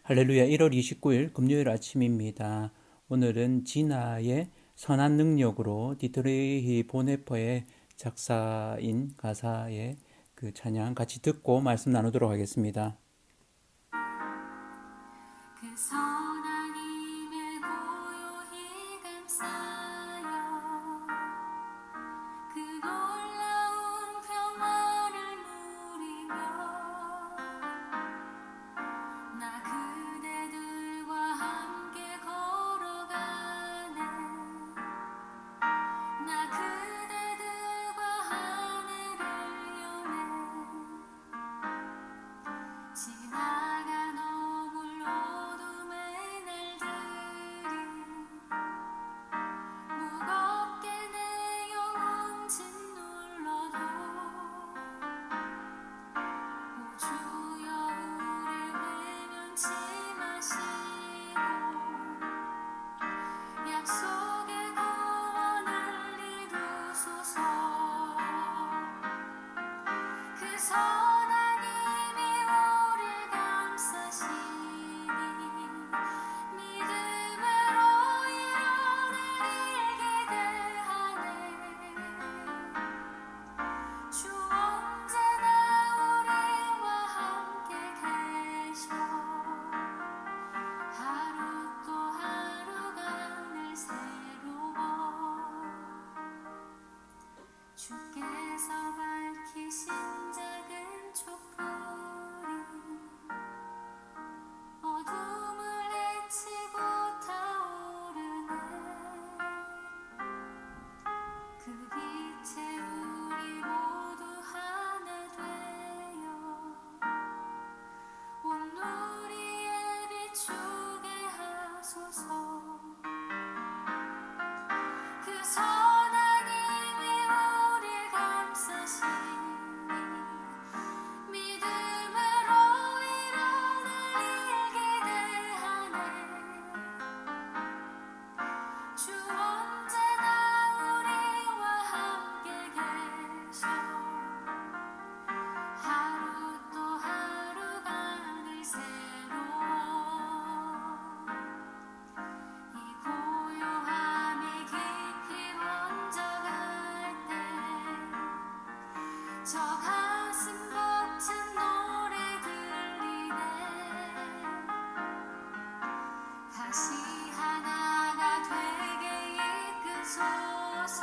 할렐루야. 1월 29일 금요일 아침입니다. 오늘은 진아의 선한 능력으로 디트리히 보네퍼의 작사인 가사의 그 찬양 같이 듣고 말씀 나누도록 하겠습니다. 그 선한 힘에 고요히 감싸여 그 놀라운 평화를 누리며 나 그대들과 함께 걸어가네. 나 그대들과 하늘을 여네. 지나간 어물 어둠의 날들이 무겁게 내 영혼 짓눌러도 오 주여 우릴 외면치 마시고 약속의 구원을 이루소서. 그 선한 힘이 우릴 감싸시니 믿음으로 일어나길 기대하네. 주 언제나 우리와 함께 계셔 하루 또 하루가 늘 새로워. 주께서 밝히신 작은 촛불이 어둠을 헤치고 타오르네. 그 빛에 우리 모두 하나 되어 온 우리에 비추게 하소서. 그 선한 힘이 우릴 감싸시니 믿음으로 일어나길 기대하네. 주 언제나 우리와 함께 계셔 하루 또 하루가 늘 새로워. 이 고요함이 깊이 번져갈 때 저 가슴 벅찬 노래 들리네. 다시 하나가 되게 이끄소서.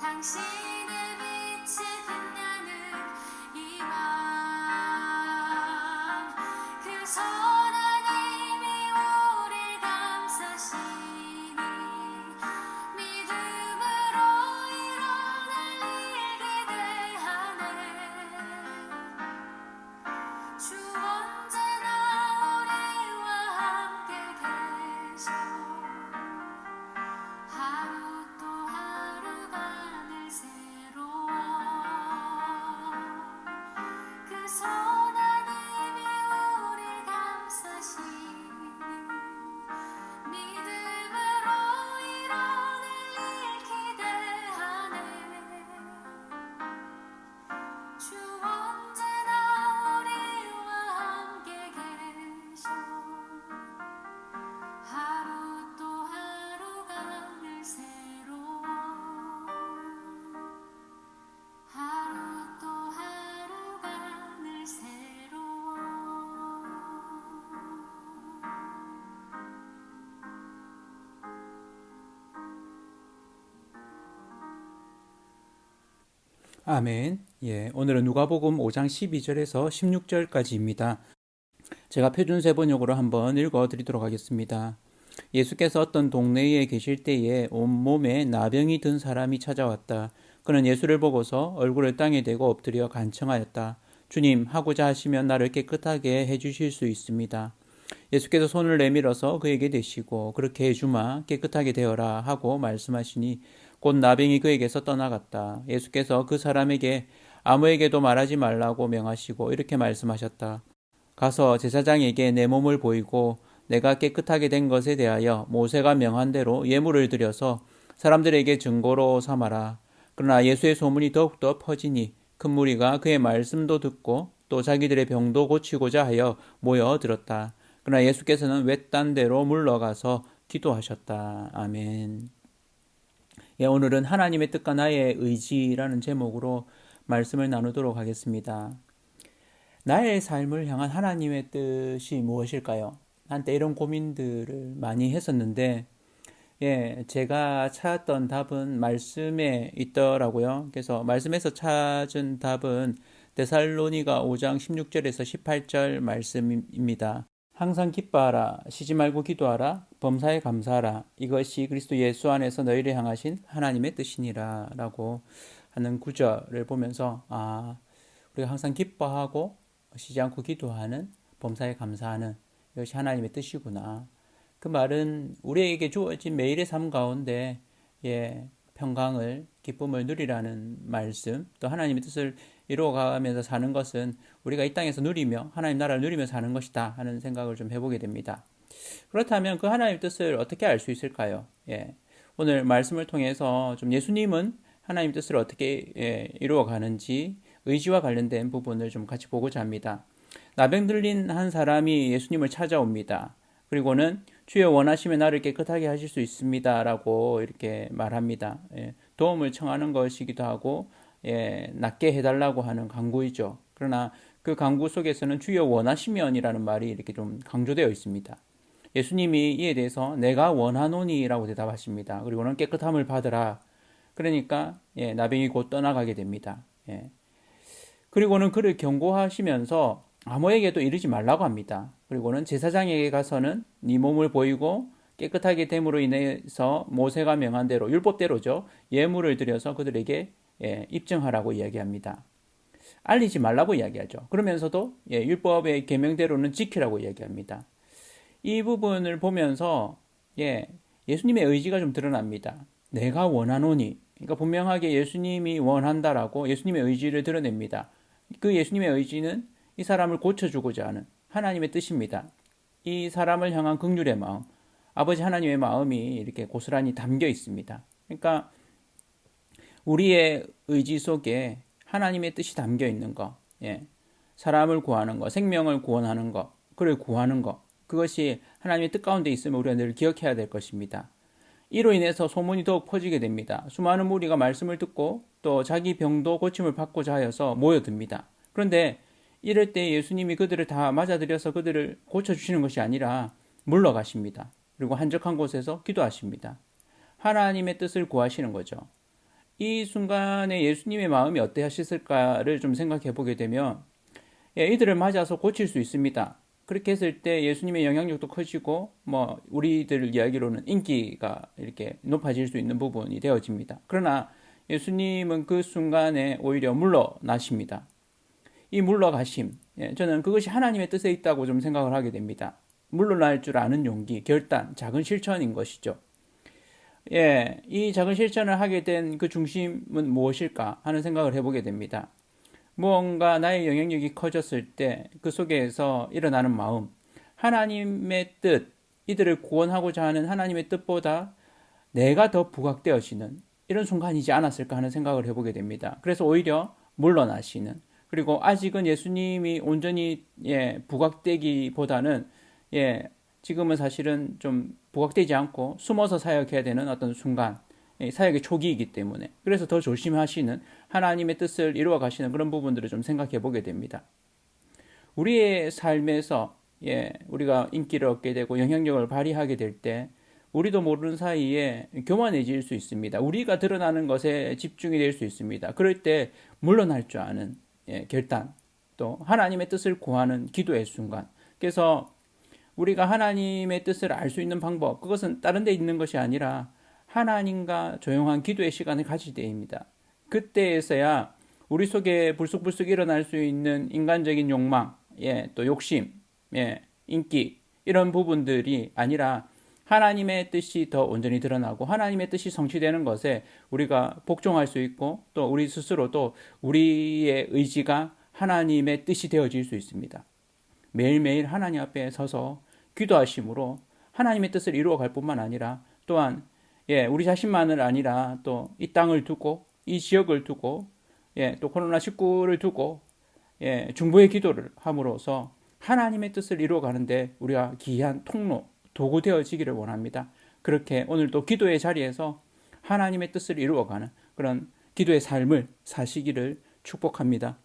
당신의 빛이 빛나는 이 맘. 그 선한 힘이 우릴 감싸시니 믿음으로 일어날 기대하네. 주 언제나 우리와 함께 계셔 하루 또 하루가 늘 새로워. 그 선한 힘이 우릴 감싸시니 믿음으로 일어날 기대하네. 주 언제나 우리와 함께 계셔 하루 또 하루가 늘 새로워. 하루 또 하루가 늘 새로워. 아멘. 예, 오늘은 누가복음 5장 12절에서 16절까지입니다. 제가 표준세 번역으로 한번 읽어드리도록 하겠습니다. 예수께서 어떤 동네에 계실 때에 온몸에 나병이 든 사람이 찾아왔다. 그는 예수를 보고서 얼굴을 땅에 대고 엎드려 간청하였다. 주님, 하고자 하시면 나를 깨끗하게 해주실 수 있습니다. 예수께서 손을 내밀어서 그에게 대시고 그렇게 해주마, 깨끗하게 되어라 하고 말씀하시니 곧 나병이 그에게서 떠나갔다. 예수께서 그 사람에게 아무에게도 말하지 말라고 명하시고 이렇게 말씀하셨다. 가서 제사장에게 내 몸을 보이고 내가 깨끗하게 된 것에 대하여 모세가 명한 대로 예물을 드려서 사람들에게 증거로 삼아라. 그러나 예수의 소문이 더욱더 퍼지니 큰 무리가 그의 말씀도 듣고 또 자기들의 병도 고치고자 하여 모여들었다. 그러나 예수께서는 외딴 데로 물러가서 기도하셨다. 아멘. 예, 오늘은 하나님의 뜻과 나의 의지라는 제목으로 말씀을 나누도록 하겠습니다. 나의 삶을 향한 하나님의 뜻이 무엇일까요? 한때 이런 고민들을 많이 했었는데, 예, 제가 찾았던 답은 말씀에 있더라고요. 그래서 말씀에서 찾은 답은 데살로니가 5장 16절에서 18절 말씀입니다. 항상 기뻐하라, 쉬지 말고 기도하라, 범사에 감사하라. 이것이 그리스도 예수 안에서 너희를 향하신 하나님의 뜻이니라 라고 하는 구절을 보면서 우리가 항상 기뻐하고 쉬지 않고 기도하는, 범사에 감사하는 이것이 하나님의 뜻이구나. 그 말은 우리에게 주어진 매일의 삶 가운데 평강을, 기쁨을 누리라는 말씀, 또 하나님의 뜻을 이루어가면서 사는 것은 우리가 이 땅에서 누리며 하나님 나라를 누리며 사는 것이다 하는 생각을 좀 해보게 됩니다. 그렇다면 그 하나님의 뜻을 어떻게 알 수 있을까요? 오늘 말씀을 통해서 좀 예수님은 하나님의 뜻을 어떻게 이루어가는지 의지와 관련된 부분을 좀 같이 보고자 합니다. 나병 들린 한 사람이 예수님을 찾아옵니다. 그리고는 주여 원하시면 나를 깨끗하게 하실 수 있습니다 라고 이렇게 말합니다. 도움을 청하는 것이기도 하고 낫게 해달라고 하는 간구이죠. 그러나 그 간구 속에서는 주여 원하시면이라는 말이 이렇게 좀 강조되어 있습니다. 예수님이 이에 대해서 내가 원하노니 라고 대답하십니다. 그리고는 깨끗함을 받으라. 그러니까 나병이 곧 떠나가게 됩니다. 그리고는 그를 경고하시면서 아무에게도 이르지 말라고 합니다. 그리고는 제사장에게 가서는 네 몸을 보이고 깨끗하게 됨으로 인해서 모세가 명한 대로, 율법대로죠, 예물을 드려서 그들에게 입증하라고 이야기합니다. 알리지 말라고 이야기하죠. 그러면서도 율법의 계명대로는 지키라고 이야기합니다. 이 부분을 보면서 예수님의 의지가 좀 드러납니다. 내가 원하노니, 그러니까 분명하게 예수님이 원한다라고 예수님의 의지를 드러냅니다. 그 예수님의 의지는 이 사람을 고쳐주고자 하는 하나님의 뜻입니다. 이 사람을 향한 긍휼의 마음, 아버지 하나님의 마음이 이렇게 고스란히 담겨 있습니다. 그러니까 우리의 의지 속에 하나님의 뜻이 담겨 있는 것, 사람을 구하는 것, 생명을 구원하는 것, 그를 구하는 것, 그것이 하나님의 뜻 가운데 있으면 우리가 늘 기억해야 될 것입니다. 이로 인해서 소문이 더욱 퍼지게 됩니다. 수많은 무리가 말씀을 듣고 또 자기 병도 고침을 받고자 하여서 모여듭니다. 그런데 이럴 때 예수님이 그들을 다 맞아들여서 그들을 고쳐주시는 것이 아니라 물러가십니다. 그리고 한적한 곳에서 기도하십니다. 하나님의 뜻을 구하시는 거죠. 이 순간에 예수님의 마음이 어떠하셨을까를 좀 생각해 보게 되면 이들을 맞아서 고칠 수 있습니다. 그렇게 했을 때 예수님의 영향력도 커지고 우리들 이야기로는 인기가 이렇게 높아질 수 있는 부분이 되어집니다. 그러나 예수님은 그 순간에 오히려 물러나십니다. 이 물러가심, 저는 그것이 하나님의 뜻에 있다고 좀 생각을 하게 됩니다. 물러날 줄 아는 용기, 결단, 작은 실천인 것이죠. 이 작은 실천을 하게 된 그 중심은 무엇일까 하는 생각을 해보게 됩니다. 무언가 나의 영향력이 커졌을 때 그 속에서 일어나는 마음, 하나님의 뜻, 이들을 구원하고자 하는 하나님의 뜻보다 내가 더 부각되어지는 이런 순간이지 않았을까 하는 생각을 해보게 됩니다. 그래서 오히려 물러나시는, 그리고 아직은 예수님이 온전히 부각되기보다는 지금은 사실은 좀 부각되지 않고 숨어서 사역해야 되는 어떤 순간, 사역의 초기이기 때문에 그래서 더 조심하시는, 하나님의 뜻을 이루어 가시는 그런 부분들을 좀 생각해 보게 됩니다. 우리의 삶에서 우리가 인기를 얻게 되고 영향력을 발휘하게 될 때 우리도 모르는 사이에 교만해질 수 있습니다. 우리가 드러나는 것에 집중이 될 수 있습니다. 그럴 때 물러날 줄 아는 결단, 또 하나님의 뜻을 구하는 기도의 순간. 그래서 우리가 하나님의 뜻을 알 수 있는 방법, 그것은 다른 데 있는 것이 아니라 하나님과 조용한 기도의 시간을 가질 때입니다. 그때에서야 우리 속에 불쑥불쑥 일어날 수 있는 인간적인 욕망, 또 욕심, 인기, 이런 부분들이 아니라 하나님의 뜻이 더 온전히 드러나고 하나님의 뜻이 성취되는 것에 우리가 복종할 수 있고, 또 우리 스스로도 우리의 의지가 하나님의 뜻이 되어질 수 있습니다. 매일매일 하나님 앞에 서서 기도하심으로 하나님의 뜻을 이루어갈 뿐만 아니라 또한 우리 자신만을 아니라 또 이 땅을 두고 이 지역을 두고 또 코로나19를 두고 중보의 기도를 함으로써 하나님의 뜻을 이루어가는데 우리가 기이한 통로, 도구 되어지기를 원합니다. 그렇게 오늘도 기도의 자리에서 하나님의 뜻을 이루어가는 그런 기도의 삶을 사시기를 축복합니다.